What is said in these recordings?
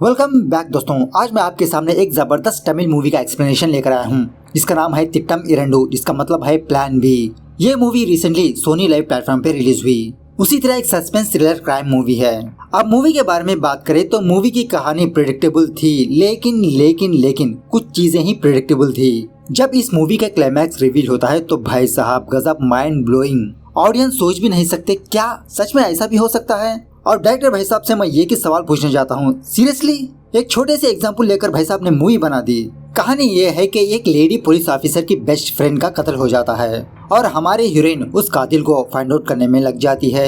Welcome back दोस्तों। आज मैं आपके सामने एक जबरदस्त तमिल मूवी का एक्सप्लेनेशन लेकर आया हूँ जिसका नाम है तिट्टम इरंडू, जिसका मतलब है प्लान बी। ये movie recently Sony LIV platform पे रिलीज हुई। उसी तरह एक सस्पेंस थ्रिलर क्राइम मूवी है। अब मूवी के बारे में बात करें तो मूवी की कहानी प्रेडिक्टेबल थी, लेकिन कुछ चीजें ही प्रेडिक्टेबल थी। जब इस मूवी का क्लाइमैक्स रिवील होता है तो भाई साहब गजब, माइंड ब्लोइंग। ऑडियंस सोच भी नहीं सकते क्या सच में ऐसा भी हो सकता है। और डायरेक्टर भाई साहब से मैं ये कि सवाल पूछना चाहता हूँ, सीरियसली एक छोटे से एग्जांपल लेकर भाई साहब ने मूवी बना दी। कहानी ये है कि एक लेडी पुलिस ऑफिसर की बेस्ट फ्रेंड का कत्ल हो जाता है और हमारे हीरोइन उस कातिल को फाइंड आउट करने में लग जाती है।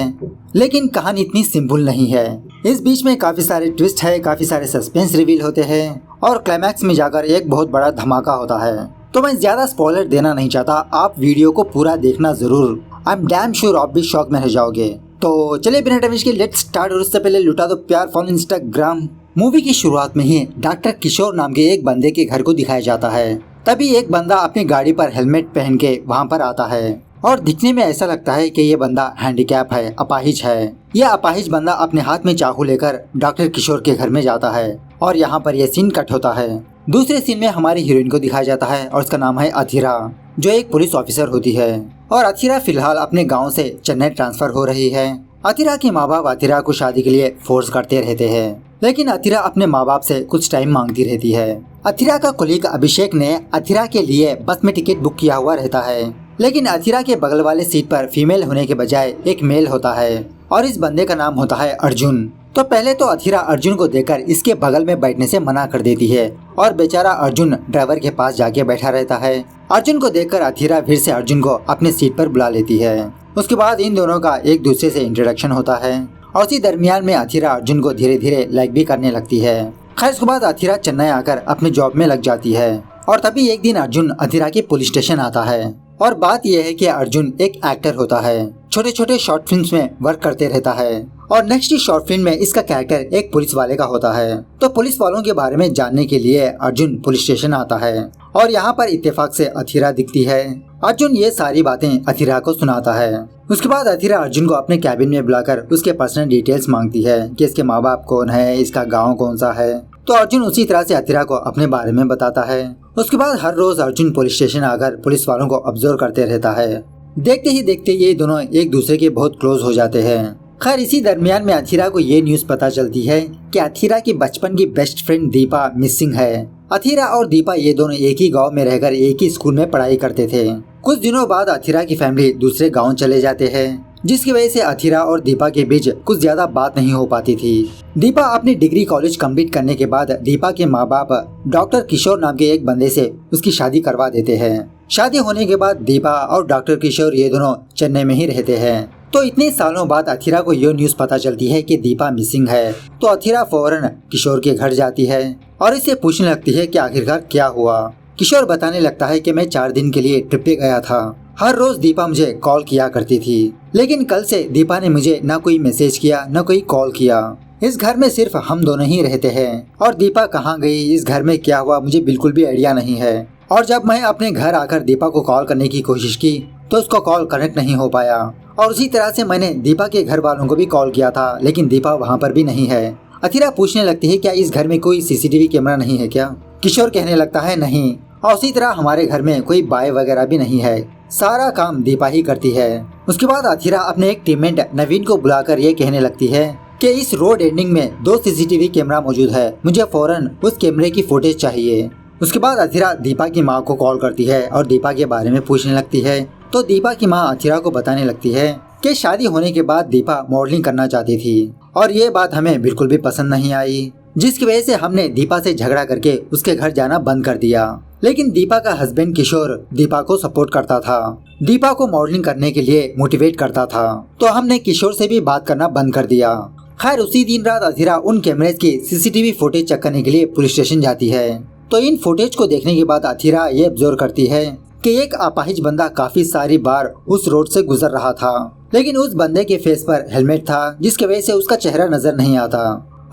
लेकिन कहानी इतनी सिंपल नहीं है। इस बीच में काफी सारे ट्विस्ट है, काफी सारे सस्पेंस रिवील होते हैं और क्लाइमैक्स में जाकर एक बहुत बड़ा धमाका होता है। तो मैं ज्यादा स्पॉइलर देना नहीं चाहता, आप वीडियो को पूरा देखना जरूर। आई एम डैम श्योर आप भी शॉक में रह जाओगे। तो चलिए बिना टाइम वेस्ट के लेट्स स्टार्ट। और उससे पहले लुटा दो प्यार फॉलो इंस्टाग्राम। मूवी की शुरुआत में ही डॉक्टर किशोर नाम के एक बंदे के घर को दिखाया जाता है। तभी एक बंदा अपनी गाड़ी पर हेलमेट पहन के वहाँ पर आता है और दिखने में ऐसा लगता है कि ये बंदा हैंडीकैप है, अपाहिज है। यह अपाहिज बंदा अपने हाथ में चाकू लेकर डॉक्टर किशोर के घर में जाता है और यहाँ पर यह सीन कट होता है। दूसरे सीन में हमारी हीरोइन को दिखाया जाता है और उसका नाम है अथिरा, जो एक पुलिस ऑफिसर होती है। और अथिरा फिलहाल अपने गांव से चेन्नई ट्रांसफर हो रही है। अथिरा के माँ बाप अथिरा को शादी के लिए फोर्स करते रहते हैं, लेकिन अथिरा अपने माँ बाप से कुछ टाइम मांगती रहती है। अथिरा का कोलीग अभिषेक ने अथिरा के लिए बस में टिकट बुक किया हुआ रहता है, लेकिन अथिरा के बगल वाले सीट पर फीमेल होने के बजाय एक मेल होता है और इस बंदे का नाम होता है अर्जुन। तो पहले तो अथिरा अर्जुन को देखकर इसके बगल में बैठने से मना कर देती है और बेचारा अर्जुन ड्राइवर के पास जाके बैठा रहता है। अर्जुन को देखकर अथिरा फिर से अर्जुन को अपने सीट पर बुला लेती है। उसके बाद इन दोनों का एक दूसरे से इंट्रोडक्शन होता है और उसी दरमियान में अथिरा अर्जुन को धीरे धीरे लाइक भी करने लगती है। खैर उसके बाद अथिरा चेन्नई आकर अपने जॉब में लग जाती है और तभी एक दिन अर्जुन अथिरा के पुलिस स्टेशन आता है। और बात यह है कि अर्जुन एक एक्टर होता है, छोटे छोटे शॉर्ट फिल्म्स में वर्क करते रहता है और नेक्स्ट शॉर्ट फिल्म में इसका कैरेक्टर एक पुलिस वाले का होता है। तो पुलिस वालों के बारे में जानने के लिए अर्जुन पुलिस स्टेशन आता है और यहाँ पर इत्तेफाक से अथिरा दिखती है। अर्जुन ये सारी बातें अथिरा को सुनाता है। उसके बाद अथिरा अर्जुन को अपने कैबिन में बुलाकर उसके पर्सनल डिटेल्स मांगती है कि इसके माँ बाप कौन है, इसका गाँव कौन सा है। तो अर्जुन उसी तरह से अथिरा को अपने बारे में बताता है। उसके बाद हर रोज अर्जुन पुलिस स्टेशन आकर पुलिस वालों को ऑब्जर्व करते रहता है। देखते ही देखते ये दोनों एक दूसरे के बहुत क्लोज हो जाते हैं। खैर इसी दरमियान में अथिरा को ये न्यूज पता चलती है कि अथिरा की बचपन की बेस्ट फ्रेंड दीपा मिसिंग है। अथिरा और दीपा ये दोनों एक ही गांव में रहकर एक ही स्कूल में पढ़ाई करते थे। कुछ दिनों बाद अथिरा की फैमिली दूसरे गांव चले जाते हैं, जिसकी वजह से अथिरा और दीपा के बीच कुछ ज्यादा बात नहीं हो पाती थी। दीपा अपनी डिग्री कॉलेज कंप्लीट करने के बाद दीपा के माँ बाप डॉक्टर किशोर नाम के एक बंदे से उसकी शादी करवा देते हैं। शादी होने के बाद दीपा और डॉक्टर किशोर ये दोनों चेन्नई में ही रहते हैं। तो इतने सालों बाद अथिरा को ये न्यूज पता चलती है कि दीपा मिसिंग है। तो अथिरा फौरन किशोर के घर जाती है और इससे पूछने लगती है कि आखिरकार क्या हुआ। किशोर बताने लगता है कि मैं 4 दिन के लिए ट्रिप पे गया था। हर रोज दीपा मुझे कॉल किया करती थी, लेकिन कल से दीपा ने मुझे न कोई मैसेज किया न कोई कॉल किया। इस घर में सिर्फ हम दोनों ही रहते हैं और दीपा कहाँ गई, इस घर में क्या हुआ, मुझे बिल्कुल भी आइडिया नहीं है। और जब मैं अपने घर आकर दीपा को कॉल करने की कोशिश की तो उसको कॉल कनेक्ट नहीं हो पाया। और उसी तरह से मैंने दीपा के घर वालों को भी कॉल किया था, लेकिन दीपा वहाँ पर भी नहीं है। अथिरा पूछने लगती है क्या इस घर में कोई सीसीटीवी कैमरा नहीं है क्या। किशोर कहने लगता है नहीं। और उसी तरह हमारे घर में कोई बाय वगैरह भी नहीं है, सारा काम दीपा ही करती है। उसके बाद अथिरा अपने एक टीममेट नवीन को बुलाकर ये कहने लगती है कि इस रोड एंडिंग में 2 सीसीटीवी कैमरा मौजूद है, मुझे फौरन उस कैमरे की फुटेज चाहिए। उसके बाद अथिरा दीपा की माँ को कॉल करती है और दीपा के बारे में पूछने लगती है। तो दीपा की माँ अथिरा को बताने लगती है कि शादी होने के बाद दीपा मॉडलिंग करना चाहती थी और ये बात हमें बिल्कुल भी पसंद नहीं आई, जिसकी वजह से हमने दीपा से झगड़ा करके उसके घर जाना बंद कर दिया। लेकिन दीपा का हस्बैंड किशोर दीपा को सपोर्ट करता था, दीपा को मॉडलिंग करने के लिए मोटिवेट करता था। तो हमने किशोर से भी बात करना बंद कर दिया। खैर उसी दिन रात अथिरा उन कैमरेज की सीसीटीवी फुटेज चेक करने के लिए पुलिस स्टेशन जाती है। तो इन फुटेज को देखने के बाद अथिरा ये ऑब्जर्व करती है कि एक अपाहिज बंदा काफी सारी बार उस रोड से गुजर रहा था, लेकिन उस बंदे के फेस पर हेलमेट था, जिसकी वजह से उसका चेहरा नजर नहीं आता।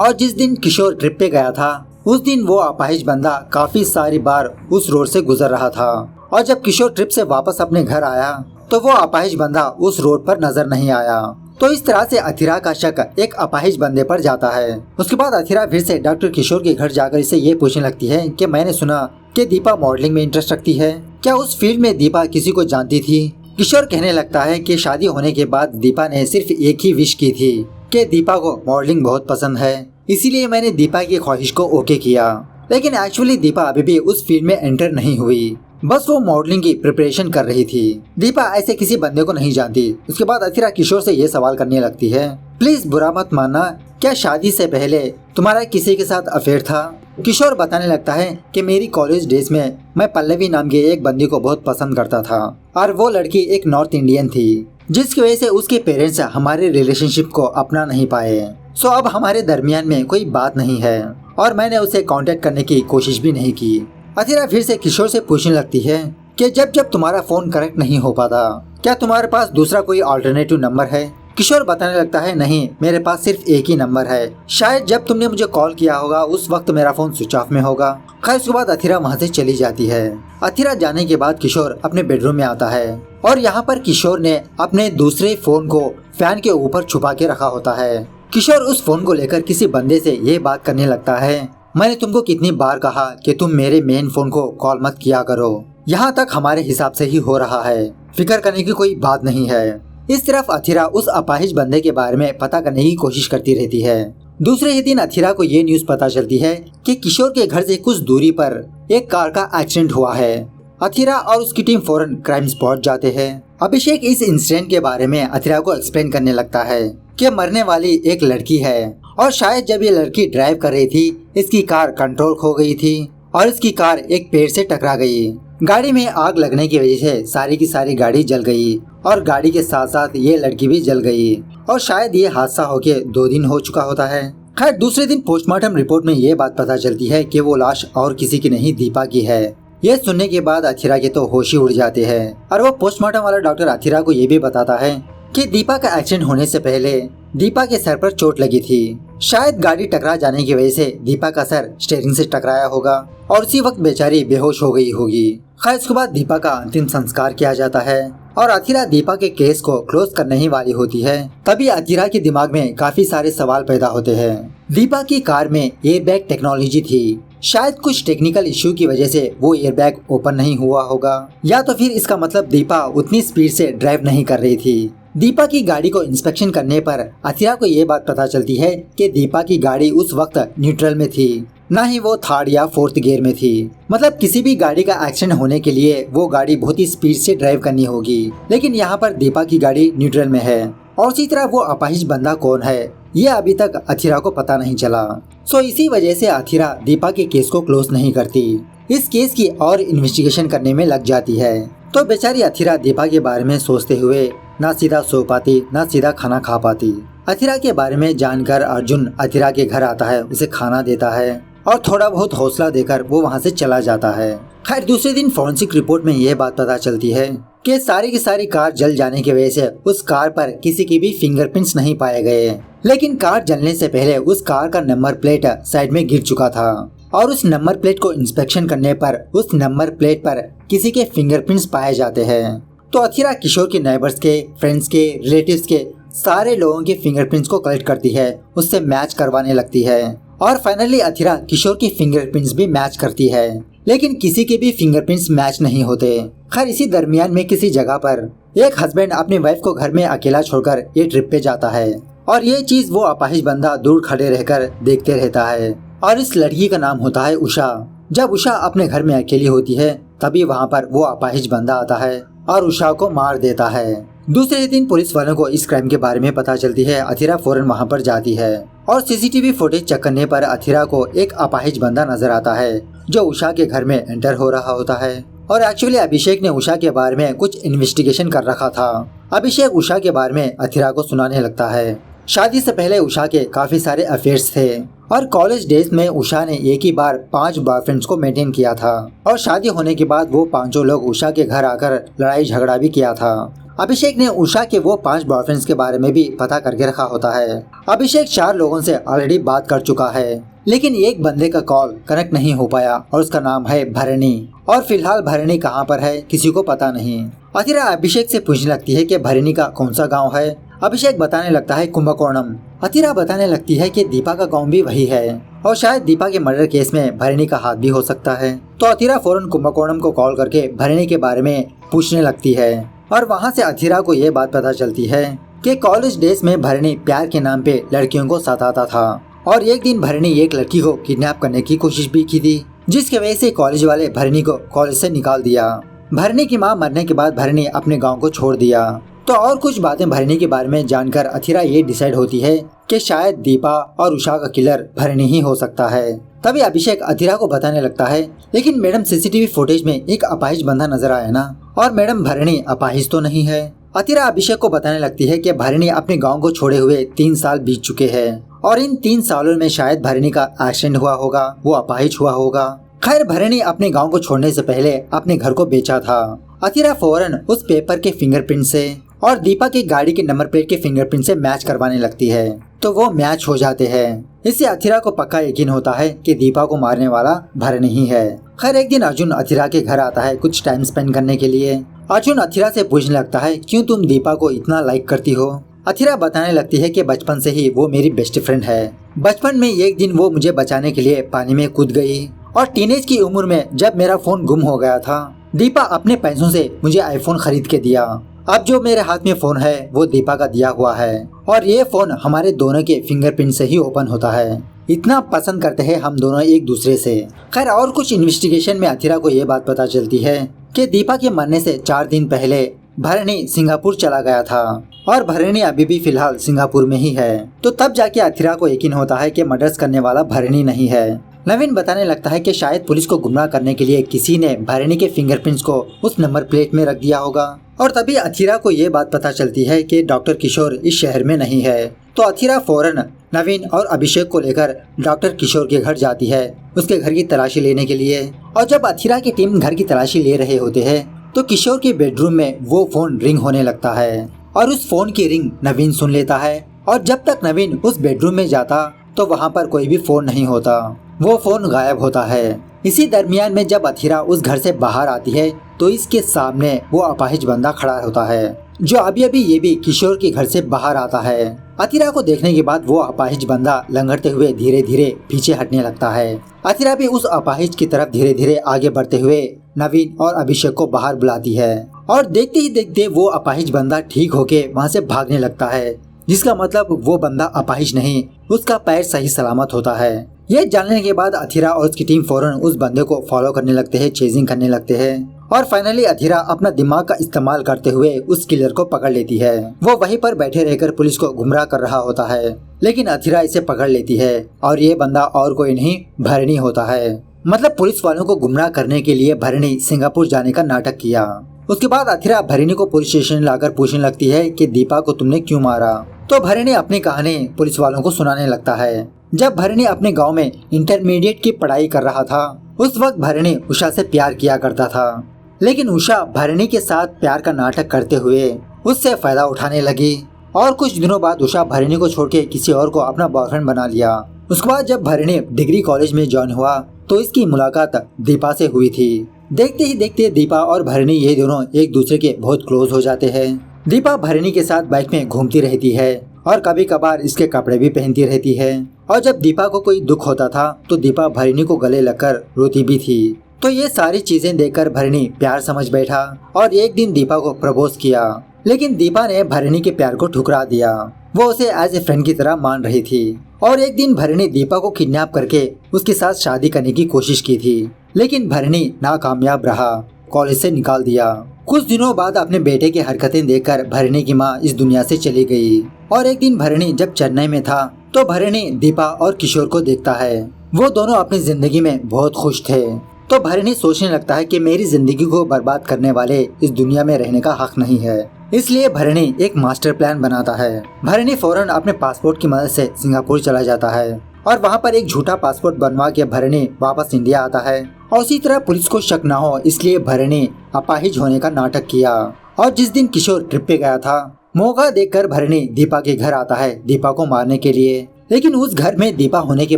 और जिस दिन किशोर ट्रिप पे गया था उस दिन वो अपाहिज बंदा काफी सारी बार उस रोड से गुजर रहा था। और जब किशोर ट्रिप से वापस अपने घर आया तो वो अपाहिज बंदा उस रोड पर नजर नहीं आया। तो इस तरह से अथिरा का शक एक अपाहिज बंदे पर जाता है। उसके बाद अथिरा फिर से डॉक्टर किशोर के घर जाकर इसे ये पूछने लगती है कि मैंने सुना कि दीपा मॉडलिंग में इंटरेस्ट रखती है, क्या उस फील्ड में दीपा किसी को जानती थी? किशोर कहने लगता है कि शादी होने के बाद दीपा ने सिर्फ एक ही विश की थी कि दीपा को मॉडलिंग बहुत पसंद है, इसीलिए मैंने दीपा की ख्वाहिश को ओके किया। लेकिन एक्चुअली दीपा अभी भी उस फील्ड में एंटर नहीं हुई, बस वो मॉडलिंग की प्रिपरेशन कर रही थी। दीपा ऐसे किसी बंदे को नहीं जानती। उसके बाद अथिरा किशोर से ये सवाल करने लगती है, प्लीज बुरा मत मानना, क्या शादी से पहले तुम्हारा किसी के साथ अफेयर था? किशोर बताने लगता है कि मेरी कॉलेज डेज में मैं पल्लवी नाम के एक बंदी को बहुत पसंद करता था और वो लड़की एक नॉर्थ इंडियन थी, जिसकी वजह से उसके पेरेंट्स हमारे रिलेशनशिप को अपना नहीं पाए। सो अब हमारे दरमियान में कोई बात नहीं है और मैंने उसे कांटेक्ट करने की कोशिश भी नहीं की। अथिरा फिर से किशोर से पूछने लगती है कि जब जब तुम्हारा फोन कनेक्ट नहीं हो पाता, क्या तुम्हारे पास दूसरा कोई अल्टरनेटिव नंबर है? किशोर बताने लगता है, नहीं, मेरे पास सिर्फ एक ही नंबर है, शायद जब तुमने मुझे कॉल किया होगा उस वक्त मेरा फोन स्विच ऑफ में होगा। खैर उसके बाद अथिरा वहाँ से चली जाती है। अथिरा जाने के बाद किशोर अपने बेडरूम में आता है और यहाँ पर किशोर ने अपने दूसरे फोन को फैन के ऊपर छुपा के रखा होता है। किशोर उस फोन को लेकर किसी बंदे से ये बात करने लगता है, मैंने तुमको कितनी बार कहा कि तुम मेरे मेन फोन को कॉल मत किया करो, यहाँ तक हमारे हिसाब से ही हो रहा है, फिक्र करने की कोई बात नहीं है। इस तरफ अथिरा उस अपाहिज बंदे के बारे में पता करने की कोशिश करती रहती है। दूसरे ही दिन अथिरा को ये न्यूज पता चलती है कि किशोर के घर से कुछ दूरी पर एक कार का एक्सीडेंट हुआ है। अथिरा और उसकी टीम फौरन क्राइम स्पॉट जाते हैं। अभिषेक इस इंसिडेंट के बारे में अथिरा को एक्सप्लेन करने लगता है कि मरने वाली एक लड़की है और शायद जब ये लड़की ड्राइव कर रही थी इसकी कार कंट्रोल खो गई थी और इसकी कार एक पेड़ से टकरा गई। गाड़ी में आग लगने की वजह से सारी की सारी गाड़ी जल गई और गाड़ी के साथ साथ ये लड़की भी जल गई और शायद ये हादसा होके 2 दिन हो चुका होता है। खैर दूसरे दिन पोस्टमार्टम रिपोर्ट में ये बात पता चलती है कि वो लाश और किसी की नहीं दीपा की है। ये सुनने के बाद अथिरा के तो होश ही उड़ जाते हैं और वो पोस्टमार्टम वाला डॉक्टर अथिरा को ये भी बताता है कि दीपा का एक्सीडेंट होने से पहले दीपा के सर पर चोट लगी थी, शायद गाड़ी टकरा जाने की वजह से दीपा का सर स्टीयरिंग से टकराया होगा और उसी वक्त बेचारी बेहोश हो गई होगी। खैर उसके बाद दीपा का अंतिम संस्कार किया जाता है और अथिरा दीपा के केस को क्लोज करने ही वाली होती है। तभी अथिरा के दिमाग में काफी सारे सवाल पैदा होते हैं। दीपा की कार में एयरबैग टेक्नोलॉजी थी, शायद कुछ टेक्निकल इश्यू की वजह से वो एयरबैग ओपन नहीं हुआ होगा, या तो फिर इसका मतलब दीपा उतनी स्पीड से ड्राइव नहीं कर रही थी। दीपा की गाड़ी को इंस्पेक्शन करने पर अथिरा को ये बात पता चलती है कि दीपा की गाड़ी उस वक्त न्यूट्रल में थी, ना ही वो 3rd या 4th गियर में थी। मतलब किसी भी गाड़ी का एक्सीडेंट होने के लिए वो गाड़ी बहुत ही स्पीड से ड्राइव करनी होगी, लेकिन यहाँ पर दीपा की गाड़ी न्यूट्रल में है। और उसी तरह वो अपाहिज बंदा कौन है ये अभी तक अथिरा को पता नहीं चला। सो इसी वजह से अथिरा दीपा के केस को क्लोज नहीं करती, इस केस की और इन्वेस्टिगेशन करने में लग जाती है। तो बेचारी अथिरा दीपा के बारे में सोचते हुए ना सीधा सो पाती ना सीधा खाना खा पाती। अथिरा के बारे में जानकर अर्जुन अथिरा के घर आता है, उसे खाना देता है और थोड़ा बहुत हौसला देकर वो वहाँ से चला जाता है। खैर दूसरे दिन फॉरेंसिक रिपोर्ट में यह बात पता चलती है कि सारी की सारी कार जल जाने की वजह से उस कार पर किसी की भी फिंगरप्रिंट्स नहीं पाए गए, लेकिन कार जलने से पहले उस कार का नंबर प्लेट साइड में गिर चुका था और उस नंबर प्लेट को इंस्पेक्शन करने पर उस नंबर प्लेट पर किसी के फिंगरप्रिंट्स पाए जाते हैं। तो अथिरा किशोर के नेबर्स के, फ्रेंड्स के, रिलेटिव्स के सारे लोगों के फिंगरप्रिंट्स को कलेक्ट करती है, उससे मैच करवाने लगती है और फाइनली अथिरा किशोर की फिंगरप्रिंट्स भी मैच करती है, लेकिन किसी के भी फिंगरप्रिंट्स मैच नहीं होते। खैर इसी दरमियान में किसी जगह पर एक हस्बैंड अपनी वाइफ को घर में अकेला छोड़कर ये ट्रिप पे जाता है और ये चीज वो अपाहिज बंदा दूर खड़े रहकर देखते रहता है और इस लड़की का नाम होता है उषा। जब उषा अपने घर में अकेली होती है तभी वहाँ पर वो अपाहिज बंदा आता है और उषा को मार देता है। दूसरे दिन पुलिस वालों को इस क्राइम के बारे में पता चलती है। अथिरा फौरन वहाँ पर जाती है और सीसीटीवी फुटेज चेक करने पर अथिरा को एक अपाहिज बंदा नजर आता है जो उषा के घर में एंटर हो रहा होता है और एक्चुअली अभिषेक ने उषा के बारे में कुछ इन्वेस्टिगेशन कर रखा था। अभिषेक उषा के बारे में अथिरा को सुनाने लगता है। शादी से पहले उषा के काफी सारे अफेयर्स थे और कॉलेज डेज में उषा ने एक ही बार 5 बॉयफ्रेंड्स को मेंटेन किया था और शादी होने के बाद वो 5 लोग उषा के घर आकर लड़ाई झगड़ा भी किया था। अभिषेक ने उषा के वो 5 बॉयफ्रेंड्स के बारे में भी पता करके रखा होता है। अभिषेक 4 लोगों से ऑलरेडी बात कर चुका है, लेकिन एक बंदे का कॉल कनेक्ट नहीं हो पाया और उसका नाम है भरणी और फिलहाल भरणी कहाँ पर है किसी को पता नहीं। अथिरा अभिषेक से पूछने लगती है कि भरणी का कौन सा गांव है। अभिषेक बताने लगता है कुंभकोणम। अथिरा बताने लगती है कि दीपा का गांव भी वही है और शायद दीपा के मर्डर केस में भरणी का हाथ भी हो सकता है। तो अथिरा फौरन कुंभकोणम को कॉल करके भरणी के बारे में पूछने लगती है और वहाँ से अथिरा को ये बात पता चलती है कि कॉलेज डेज में भरणी प्यार के नाम पे लड़कियों को सताता था और एक दिन भरणी एक लड़की को किडनैप करने की कोशिश भी की थी, जिसकी वजह से कॉलेज वाले भरणी को कॉलेज से निकाल दिया। भरणी की मां मरने के बाद भरणी अपने गांव को छोड़ दिया। तो और कुछ बातें भरणी के बारे में जानकर अथिरा ये डिसाइड होती है कि शायद दीपा और उषा का किलर भरणी ही हो सकता है। तभी अभिषेक अथिरा को बताने लगता है, लेकिन मैडम सीसीटीवी फुटेज में एक अपाहिज बंदा नजर आया ना, और मैडम भरणी अपाहिज तो नहीं है। अथिरा अभिषेक को बताने लगती है कि भरणी अपने गांव को छोड़े हुए 3 साल बीत चुके हैं और इन 3 सालों में शायद भरणी का एक्सीडेंट हुआ होगा, वो अपाहिज हुआ होगा। खैर भरणी अपने गांव को छोड़ने से पहले अपने घर को बेचा था। अथिरा फौरन उस पेपर के फिंगरप्रिंट से और दीपा की गाड़ी के नंबर प्लेट के फिंगरप्रिंट से मैच करवाने लगती है, तो वो मैच हो जाते हैं। इससे अथिरा को पक्का यकीन होता है कि दीपा को मारने वाला भरणी ही है। खैर एक दिन अर्जुन अथिरा के घर आता है कुछ टाइम स्पेंड करने के लिए। अर्जुन अथिरा से पूछने लगता है, क्यों तुम दीपा को इतना लाइक करती हो? अथिरा बताने लगती है कि बचपन से ही वो मेरी बेस्ट फ्रेंड है। बचपन में एक दिन वो मुझे बचाने के लिए पानी में कूद गई और टीनेज की उम्र में जब मेरा फोन गुम हो गया था, दीपा अपने पैसों से मुझे आईफोन खरीद के दिया। अब जो मेरे हाथ में फोन है वो दीपा का दिया हुआ है और ये फोन हमारे दोनों के फिंगरप्रिंट से ही ओपन होता है। इतना पसंद करते हैं हम दोनों एक दूसरे से। खैर और कुछ इन्वेस्टिगेशन में अथिरा को ये बात पता चलती है कि दीपा के मरने से 4 दिन पहले भरणी सिंगापुर चला गया था और भरणी अभी भी फिलहाल सिंगापुर में ही है। तो तब जाके अथिरा को यकीन होता है कि मर्डर्स करने वाला भरणी नहीं है। नवीन बताने लगता है कि शायद पुलिस को गुमराह करने के लिए किसी ने भरणी के फिंगरप्रिंट्स को उस नंबर प्लेट में रख दिया होगा। और तभी अथिरा को ये बात पता चलती है कि डॉक्टर किशोर इस शहर में नहीं है। तो अथिरा फौरन नवीन और अभिषेक को लेकर डॉक्टर किशोर के घर जाती है उसके घर की तलाशी लेने के लिए। और जब अथिरा की टीम घर की तलाशी ले रहे होते हैं तो किशोर के बेडरूम में वो फोन रिंग होने लगता है और उस फोन की रिंग नवीन सुन लेता है। और जब तक नवीन उस बेडरूम में जाता तो वहाँ पर कोई भी फोन नहीं होता, वो फोन गायब होता है। इसी दरमियान में जब अथिरा उस घर से बाहर आती है तो इसके सामने वो अपाहिज बंदा खड़ा होता है जो अभी अभी ये भी किशोर के घर से बाहर आता है। अथिरा को देखने के बाद वो अपाहिज बंदा लंगड़ते हुए धीरे धीरे पीछे हटने लगता है। अथिरा भी उस अपाहिज की तरफ धीरे धीरे आगे बढ़ते हुए नवीन और अभिषेक को बाहर बुलाती है और देखते ही देखते वो अपाहिज बंदा ठीक होके वहाँ से भागने लगता है, जिसका मतलब वो बंदा अपाहिज नहीं, उसका पैर सही सलामत होता है। ये जानने के बाद अथिरा और उसकी टीम फौरन उस बंदे को फॉलो करने लगते हैं, चेजिंग करने लगते हैं और फाइनली अथिरा अपना दिमाग का इस्तेमाल करते हुए उस किलर को पकड़ लेती है। वो वहीं पर बैठे रहकर पुलिस को गुमराह कर रहा होता है, लेकिन अथिरा इसे पकड़ लेती है और ये बंदा और कोई नहीं भरणी होता है। मतलब पुलिस वालों को गुमराह करने के लिए भरणी सिंगापुर जाने का नाटक किया। उसके बाद अथिरा भरणी को पुलिस स्टेशन लाकर पूछने लगती है कि दीपा को तुमने क्यों मारा। तो भरणी अपनी कहानी पुलिस वालों को सुनाने लगता है। जब भरणी अपने गांव में इंटरमीडिएट की पढ़ाई कर रहा था उस वक्त भरणी उषा से प्यार किया करता था, लेकिन उषा भरणी के साथ प्यार का नाटक करते हुए उससे फायदा उठाने लगी और कुछ दिनों बाद उषा भरणी को छोड़ के किसी और को अपना बॉयफ्रेंड बना लिया। उसके बाद जब भरणी डिग्री कॉलेज में ज्वाइन हुआ तो इसकी मुलाकात दीपा से हुई थी। देखते ही देखते दीपा और भरणी ये दोनों एक दूसरे के बहुत क्लोज हो जाते हैं। दीपा भरणी के साथ बाइक में घूमती रहती है और कभी कभार इसके कपड़े भी पहनती रहती है और जब दीपा को कोई दुख होता था तो दीपा भरणी को गले लगकर रोती भी थी। तो ये सारी चीजें देखकर भरणी प्यार समझ बैठा और एक दिन दीपा को प्रपोज किया, लेकिन दीपा ने भरणी के प्यार को ठुकरा दिया। वो उसे एज ए फ्रेंड की तरह मान रही थी और एक दिन भरणी दीपा को किडनैप करके उसके साथ शादी करने की कोशिश की थी, लेकिन भरणी नाकामयाब रहा, कॉलेज से निकाल दिया। कुछ दिनों बाद अपने बेटे की हरकतें देखकर भरणी की माँ इस दुनिया से चली गई और एक दिन भरणी जब चेन्नई में था तो भरणी दीपा और किशोर को देखता है। वो दोनों अपनी जिंदगी में बहुत खुश थे। तो भरणी सोचने लगता है कि मेरी जिंदगी को बर्बाद करने वाले इस दुनिया में रहने का हक नहीं है। इसलिए भरणी एक मास्टर प्लान बनाता है। भरणी फौरन अपने पासपोर्ट की मदद से सिंगापुर चला जाता है और वहाँ पर एक झूठा पासपोर्ट बनवा के भरणी वापस इंडिया आता है और उसी तरह पुलिस को शक न हो इसलिए भरणी अपाहिज होने का नाटक किया। और जिस दिन किशोर ट्रिप पे गया था मौका देखकर भरणी दीपा के घर आता है दीपा को मारने के लिए, लेकिन उस घर में दीपा होने के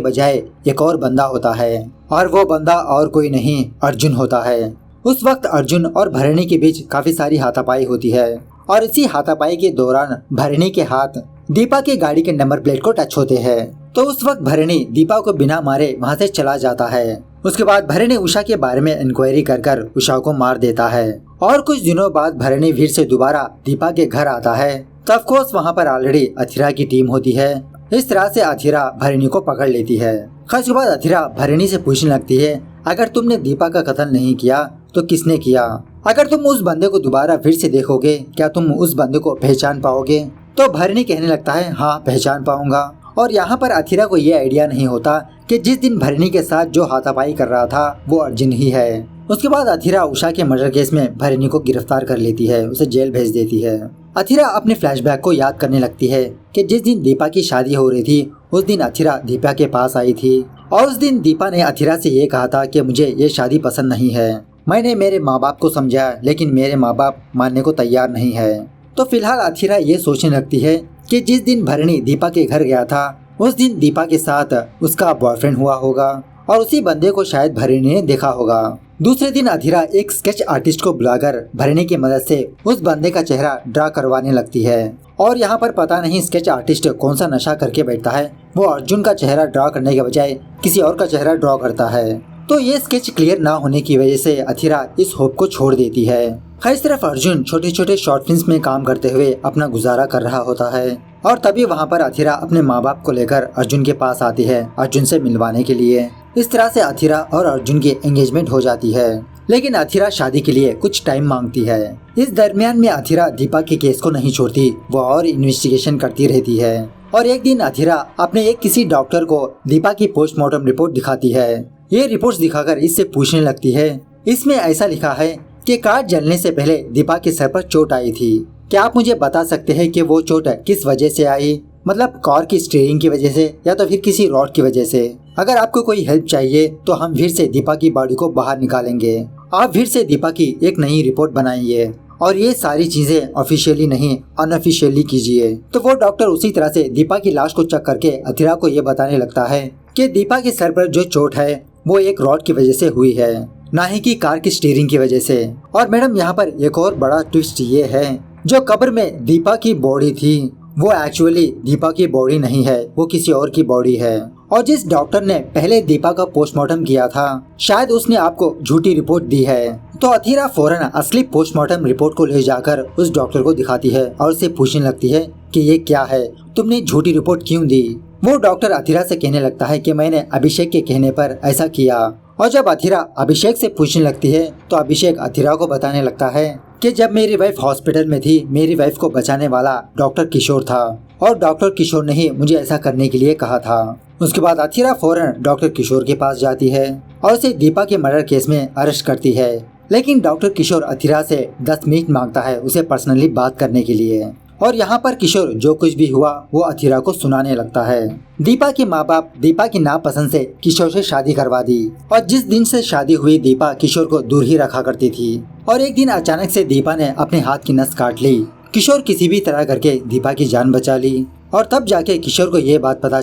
बजाय एक और बंदा होता है और वो बंदा और कोई नहीं अर्जुन होता है। उस वक्त अर्जुन और भरणी के बीच काफी सारी हाथापाई होती है और इसी हाथापाई के दौरान भरणी के हाथ दीपा की गाड़ी के नंबर प्लेट को टच होते हैं। तो उस वक्त भरणी दीपा को बिना मारे वहाँ से चला जाता है। उसके बाद भरणी उषा के बारे में इंक्वायरी कर उषा को मार देता है। और कुछ दिनों बाद भरणी फिर से दोबारा दीपा के घर आता है। तो ऑफ कोर्स वहाँ पर ऑलरेडी अथिरा की टीम होती है। इस तरह से अथिरा भरणी को पकड़ लेती है। उसके बाद अथिरा भरणी से पूछने लगती है, अगर तुमने दीपा का कत्ल नहीं किया तो किसने किया? अगर तुम उस बंदे को दोबारा फिर से देखोगे क्या तुम उस बंदे को पहचान पाओगे? तो भरणी कहने लगता है, हाँ पहचान पाऊंगा। और यहाँ पर अथिरा को ये आइडिया नहीं होता कि जिस दिन भरणी के साथ जो हाथापाई कर रहा था वो अर्जुन ही है। उसके बाद अथिरा उषा के मर्डर केस में भरणी को गिरफ्तार कर लेती है, उसे जेल भेज देती है। अथिरा अपने फ्लैशबैक को याद करने लगती है कि जिस दिन दीपा की शादी हो रही थी उस दिन अथिरा दीपा के पास आई थी और उस दिन दीपा ने अथिरा से ये कहा था कि मुझे ये शादी पसंद नहीं है। मैंने मेरे माँ बाप को समझाया लेकिन मेरे माँ बाप मानने को तैयार नहीं है। तो फिलहाल अथिरा ये सोचने लगती है कि जिस दिन भरणी दीपा के घर गया था उस दिन दीपा के साथ उसका बॉयफ्रेंड हुआ होगा और उसी बंदे को शायद भरणी ने देखा होगा। दूसरे दिन अथिरा एक स्केच आर्टिस्ट को बुलाकर भरणी की मदद से उस बंदे का चेहरा ड्रा करवाने लगती है। और यहाँ पर पता नहीं स्केच आर्टिस्ट कौन सा नशा करके बैठता है, वो अर्जुन का चेहरा ड्रा करने के बजाय किसी और का चेहरा ड्रा करता है। तो ये स्केच क्लियर ना होने की वजह से अथिरा इस होप को छोड़ देती है। इस तरफ अर्जुन छोटे छोटे शॉर्ट फिल्म्स में काम करते हुए अपना गुजारा कर रहा होता है और तभी वहाँ पर अथिरा अपने माँ बाप को लेकर अर्जुन के पास आती है अर्जुन से मिलवाने के लिए। इस तरह से अथिरा और अर्जुन की एंगेजमेंट हो जाती है। लेकिन अथिरा शादी के लिए कुछ टाइम मांगती है। इस दरमियान में अथिरा दीपा के केस को नहीं छोड़ती, वो और इन्वेस्टिगेशन करती रहती है। और एक दिन अथिरा अपने एक किसी डॉक्टर को दीपा की पोस्टमार्टम रिपोर्ट दिखाती है। ये रिपोर्ट्स दिखाकर इससे पूछने लगती है, इसमें ऐसा लिखा है कि कार जलने से पहले दीपा के सर पर चोट आई थी। क्या आप मुझे बता सकते हैं कि वो चोट किस वजह से आई? मतलब कार की स्टीयरिंग की वजह से या तो फिर किसी रॉड की वजह से? अगर आपको कोई हेल्प चाहिए तो हम फिर से दीपा की बॉडी को बाहर निकालेंगे। आप फिर से दीपा की एक नई रिपोर्ट बनाइए और ये सारी चीजें ऑफिशियली नहीं अनऑफिशियली कीजिए। तो वो डॉक्टर उसी तरह से दीपा की लाश को चेक करके अथिरा को ये बताने लगता है कि दीपा के सर पर जो चोट है वो एक रॉड की वजह से हुई है, ना ही कि कार की स्टीयरिंग की वजह से। और मैडम यहाँ पर एक और बड़ा ट्विस्ट ये है, जो कब्र में दीपा की बॉडी थी वो एक्चुअली दीपा की बॉडी नहीं है, वो किसी और की बॉडी है। और जिस डॉक्टर ने पहले दीपा का पोस्टमार्टम किया था शायद उसने आपको झूठी रिपोर्ट दी है। तो अथिरा फौरन असली पोस्टमार्टम रिपोर्ट को ले जाकर उस डॉक्टर को दिखाती है और उससे पूछने लगती है कि ये क्या है, तुमने झूठी रिपोर्ट क्यों दी? वो डॉक्टर अथिरा से कहने लगता है कि मैंने अभिषेक के कहने पर ऐसा किया। और जब अथिरा अभिषेक से पूछने लगती है तो अभिषेक अथिरा को बताने लगता है कि जब मेरी वाइफ हॉस्पिटल में थी मेरी वाइफ को बचाने वाला डॉक्टर किशोर था और डॉक्टर किशोर ने ही मुझे ऐसा करने के लिए कहा था। उसके बाद अथिरा फौरन डॉक्टर किशोर के पास जाती है और उसे दीपा के मर्डर केस में अरेस्ट करती है। लेकिन डॉक्टर किशोर अथिरा से 10 मिनट मांगता है उसे पर्सनली बात करने के लिए। और यहाँ पर किशोर जो कुछ भी हुआ वो अथिरा को सुनाने लगता है। दीपा के माँ बाप दीपा की नापसंद से किशोर से शादी करवा दी और जिस दिन से शादी हुई दीपा किशोर को दूर ही रखा करती थी। और एक दिन अचानक से दीपा ने अपने हाथ की नस काट ली। किशोर किसी भी तरह करके दीपा की जान बचा ली और तब जाके किशोर को ये बात पता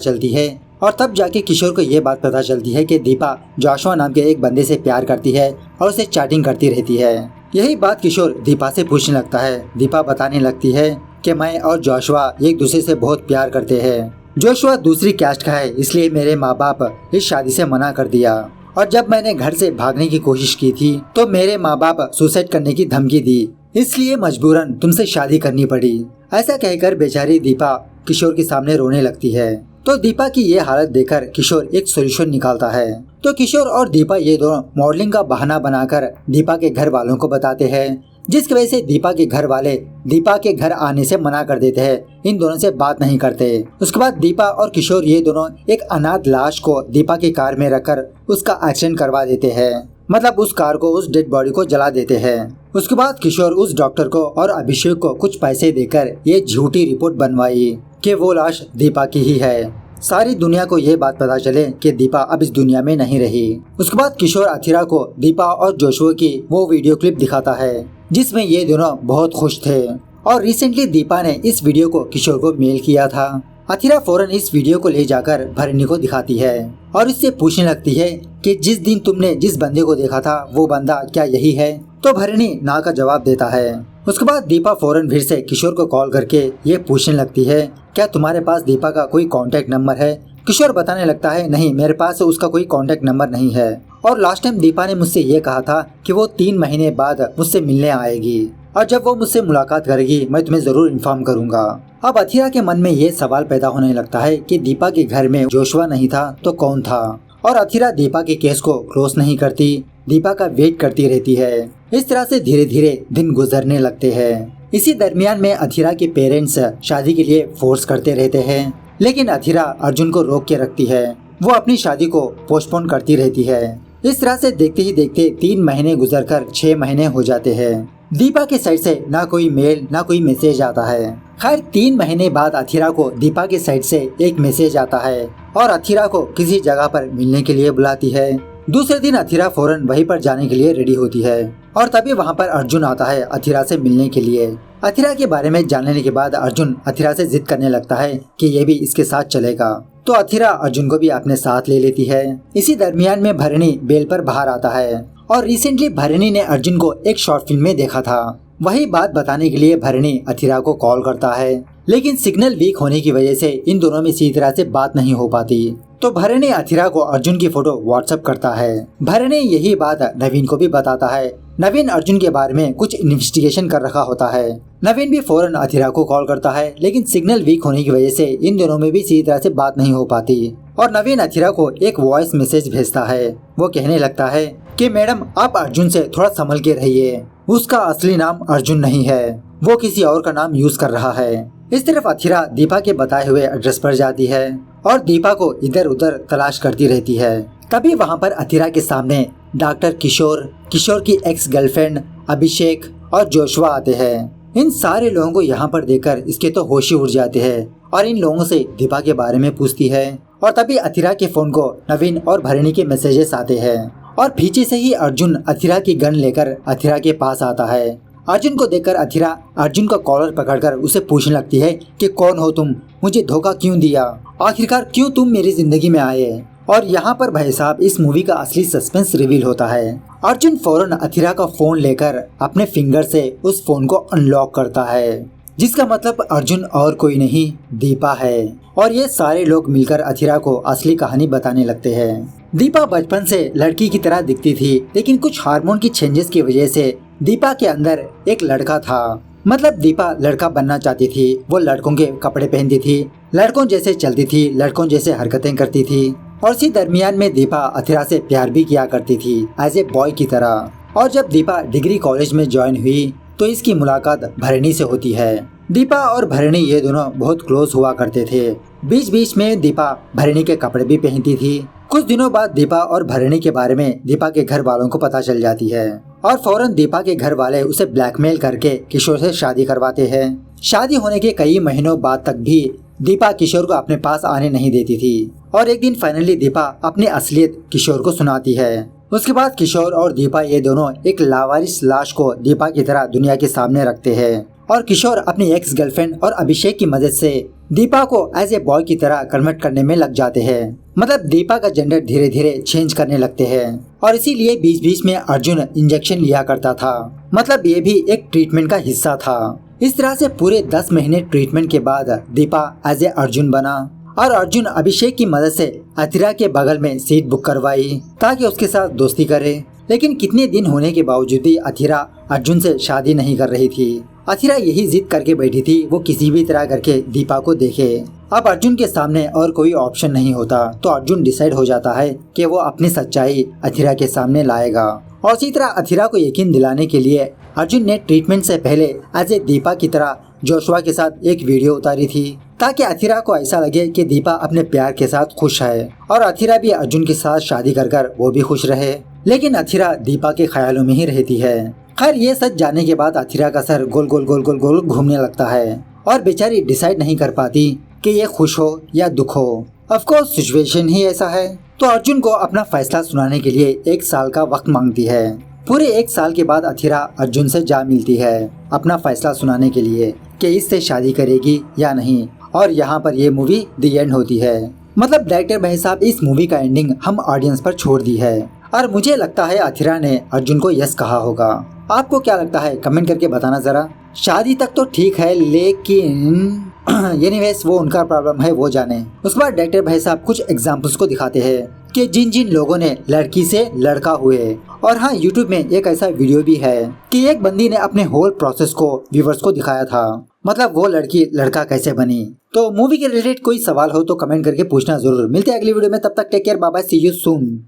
चलती है कि दीपा जोशुआ नाम के एक बंदे से प्यार करती है और उसे चैटिंग करती रहती है। यही बात किशोर दीपा से पूछने लगता है। दीपा बताने लगती है कि मैं और जोशुआ एक दूसरे से बहुत प्यार करते हैं। जोशुआ दूसरी कैस्ट का है इसलिए मेरे माँ बाप इस शादी से मना कर दिया और जब मैंने घर से भागने की कोशिश की थी तो मेरे माँ बाप सुसाइड करने की धमकी दी, इसलिए मजबूरन तुमसे शादी करनी पड़ी। ऐसा कहकर बेचारी दीपा किशोर के सामने रोने लगती है। तो दीपा की ये हालत देखकर किशोर एक सोल्यूशन निकालता है। तो किशोर और दीपा ये दोनों मॉडलिंग का बहाना बनाकर दीपा के घर वालों को बताते हैं, जिसकी वजह से दीपा के घर वाले दीपा के घर आने से मना कर देते हैं, इन दोनों से बात नहीं करते। उसके बाद दीपा और किशोर ये दोनों एक अनाथ लाश को दीपा की कार में रखकर उसका एक्सीडेंट करवा देते हैं, मतलब उस कार को उस डेड बॉडी को जला देते हैं। उसके बाद किशोर उस डॉक्टर को और अभिषेक को कुछ पैसे देकर ये झूठी रिपोर्ट बनवाई कि वो लाश दीपा की ही है। सारी दुनिया को ये बात पता चले कि दीपा अब इस दुनिया में नहीं रही। उसके बाद किशोर अथिरा को दीपा और जोशुआ की वो वीडियो क्लिप दिखाता है जिसमें ये दोनों बहुत खुश थे और रिसेंटली दीपा ने इस वीडियो को किशोर को मेल किया था। अथिरा फौरन इस वीडियो को ले जाकर भरणी को दिखाती है और इससे पूछने लगती है कि जिस दिन तुमने जिस बंदे को देखा था वो बंदा क्या यही है? तो भरणी ना का जवाब देता है। उसके बाद दीपा फौरन फिर से किशोर को कॉल करके ये पूछने लगती है, क्या तुम्हारे पास दीपा का कोई कांटेक्ट नंबर है? किशोर बताने लगता है, नहीं, मेरे पास उसका कोई कांटेक्ट नंबर नहीं है, और लास्ट टाइम दीपा ने मुझसे ये कहा था कि वो 3 महीने बाद मुझसे मिलने आएगी, और जब वो मुझसे मुलाकात करेगी मैं तुम्हें जरूर इन्फॉर्म करूंगा। अब अथिरा के मन में ये सवाल पैदा होने लगता है कि दीपा के घर में जोशुआ नहीं था तो कौन था, और अथिरा दीपा के केस को क्लोज नहीं करती, दीपा का वेट करती रहती है। इस तरह से धीरे धीरे दिन गुजरने लगते हैं। इसी दरमियान में अथिरा के पेरेंट्स शादी के लिए फोर्स करते रहते हैं, लेकिन अथिरा अर्जुन को रोक के रखती है। वो अपनी शादी को पोस्टपोन करती रहती है। इस तरह से देखते ही देखते 3 महीने गुजरकर 6 महीने हो जाते हैं। दीपा के साइड से ना कोई मेल ना कोई मैसेज आता है। खैर 3 महीने बाद अथिरा को दीपा के साइड से एक मैसेज आता है और अथिरा को किसी जगह पर मिलने के लिए बुलाती है। दूसरे दिन अथिरा फौरन वहीं पर जाने के लिए रेडी होती है और तभी वहाँ पर अर्जुन आता है अथिरा से मिलने के लिए। अथिरा के बारे में जानने के बाद अर्जुन अथिरा से जिद करने लगता है कि ये भी इसके साथ चलेगा, तो अथिरा अर्जुन को भी अपने साथ ले लेती है। इसी दरमियान में भरणी बेल पर बाहर आता है और रिसेंटली भरणी ने अर्जुन को एक शॉर्ट फिल्म में देखा था। वही बात बताने के लिए भरणी अथिरा को कॉल करता है, लेकिन सिग्नल वीक होने की वजह से इन दोनों में सही तरह से बात नहीं हो पाती। तो भरणी अथिरा को अर्जुन की फोटो व्हाट्सएप करता है। भरणी यही बात नवीन को भी बताता है। नवीन अर्जुन के बारे में कुछ इन्वेस्टिगेशन कर रखा होता है। नवीन भी फौरन अथिरा को कॉल करता है, लेकिन सिग्नल वीक होने की वजह से इन दोनों में भी सही तरह से बात नहीं हो पाती और नवीन अथिरा को एक वॉइस मैसेज भेजता है। वो कहने लगता है कि मैडम आप अर्जुन से थोड़ा संभल के रहिए, उसका असली नाम अर्जुन नहीं है, वो किसी और का नाम यूज कर रहा है। इस तरफ अथिरा दीपा के बताए हुए एड्रेस पर जाती है और दीपा को इधर उधर तलाश करती रहती है। तभी वहाँ पर अथिरा के सामने डॉक्टर किशोर, किशोर की एक्स गर्लफ्रेंड अभिषेक और जोशुआ आते हैं। इन सारे लोगों को यहाँ पर देखकर इसके तो होश ही उड़ जाते हैं और इन लोगों से दीपा के बारे में पूछती है। और तभी अथिरा के फोन को नवीन और भरणी के मैसेजेस आते हैं और पीछे से ही अर्जुन अथिरा की गन लेकर अथिरा के पास आता है। अर्जुन को देखकर अथिरा अर्जुन का कॉलर पकड़कर उसे पूछने लगती है कि कौन हो तुम, मुझे धोखा क्यों दिया, आखिरकार क्यों तुम मेरी जिंदगी में आए। और यहाँ पर भाई साहब इस मूवी का असली सस्पेंस रिवील होता है। अर्जुन फौरन अथिरा का फोन लेकर अपने फिंगर से उस फोन को अनलॉक करता है, जिसका मतलब अर्जुन और कोई नहीं दीपा है। और ये सारे लोग मिलकर अथिरा को असली कहानी बताने लगते हैं। दीपा बचपन से लड़की की तरह दिखती थी, लेकिन कुछ हार्मोन की चेंजेस की वजह से दीपा के अंदर एक लड़का था। मतलब दीपा लड़का बनना चाहती थी। वो लड़कों के कपड़े पहनती थी, लड़कों जैसे चलती थी, लड़कों जैसे हरकतें करती थी। और इसी दरमियान में दीपा अथिरा से प्यार भी किया करती थी एज ए बॉय की तरह। और जब दीपा डिग्री कॉलेज में ज्वाइन हुई तो इसकी मुलाकात भरणी से होती है। दीपा और भरणी ये दोनों बहुत क्लोज हुआ करते थे। बीच बीच में दीपा भरणी के कपड़े भी पहनती थी। कुछ दिनों बाद दीपा और भरणी के बारे में दीपा के घर वालों को पता चल जाती है और फौरन दीपा के घर वाले उसे ब्लैकमेल करके किशोर से शादी करवाते हैं। शादी होने के कई महीनों बाद तक भी दीपा किशोर को अपने पास आने नहीं देती थी और एक दिन फाइनली दीपा अपनी असलियत किशोर को सुनाती है। उसके बाद किशोर और दीपा ये दोनों एक लावारिस लाश को दीपा की तरह दुनिया के सामने रखते हैं और किशोर अपनी एक्स गर्लफ्रेंड और अभिषेक की मदद से दीपा को एज ए बॉय की तरह कन्वर्ट करने में लग जाते हैं। मतलब दीपा का जेंडर धीरे धीरे चेंज करने लगते हैं और इसीलिए बीच बीच में अर्जुन इंजेक्शन लिया करता था। मतलब ये भी एक ट्रीटमेंट का हिस्सा था। इस तरह से पूरे 10 महीने ट्रीटमेंट के बाद दीपा एज ए अर्जुन बना और अर्जुन अभिषेक की मदद से अथिरा के बगल में सीट बुक करवाई ताकि उसके साथ दोस्ती करे। लेकिन कितने दिन होने के बावजूद भी अथिरा अर्जुन से शादी नहीं कर रही थी। अथिरा यही जिद करके बैठी थी वो किसी भी तरह करके दीपा को देखे। अब अर्जुन के सामने और कोई ऑप्शन नहीं होता तो अर्जुन डिसाइड हो जाता है कि वो अपनी सच्चाई अथिरा के सामने लाएगा। और इसी तरह अथिरा को यकीन दिलाने के लिए अर्जुन ने ट्रीटमेंट से पहले एज ए दीपा की तरह जोशुआ के साथ एक वीडियो उतारी थी ताकि अथिरा को ऐसा लगे कि दीपा अपने प्यार के साथ खुश है और अथिरा भी अर्जुन के साथ शादी कर वो भी खुश रहे। लेकिन अथिरा दीपा के ख्यालों में ही रहती है। खैर ये सच जानने के बाद अथिरा का सर गोल गोल गोल गोल गोल घूमने लगता है और बेचारी डिसाइड नहीं कर पाती कि ये खुश हो या दुख हो। ऑफ कोर्स सिचुएशन ही ऐसा है। तो अर्जुन को अपना फैसला सुनाने के लिए 1 साल का वक्त मांगती है। पूरे 1 साल के बाद अथिरा अर्जुन से जा मिलती है अपना फैसला सुनाने के लिए कि इससे शादी करेगी या नहीं। और यहाँ पर ये मूवी द एंड होती है। मतलब डायरेक्टर भाई साहब इस मूवी का एंडिंग हम ऑडियंस पर छोड़ दी है और मुझे लगता है अथिरा ने अर्जुन को यस कहा होगा। आपको क्या लगता है कमेंट करके बताना जरा। शादी तक तो ठीक है लेकिन एनीवेज वो उनका प्रॉब्लम है, वो जाने। उसके बाद डायरेक्टर भाई साहब कुछ एग्जांपल्स को दिखाते हैं कि जिन जिन लोगों ने लड़की से लड़का हुए। और हाँ, यूट्यूब में एक ऐसा वीडियो भी है कि एक बंदी ने अपने होल प्रोसेस को व्यूवर्स को दिखाया था, मतलब वो लड़की लड़का कैसे बनी। तो मूवी के रिलेटेड कोई सवाल हो तो कमेंट करके पूछना जरूर। मिलते हैं अगली वीडियो में, तब तक take care, bye bye, see you soon.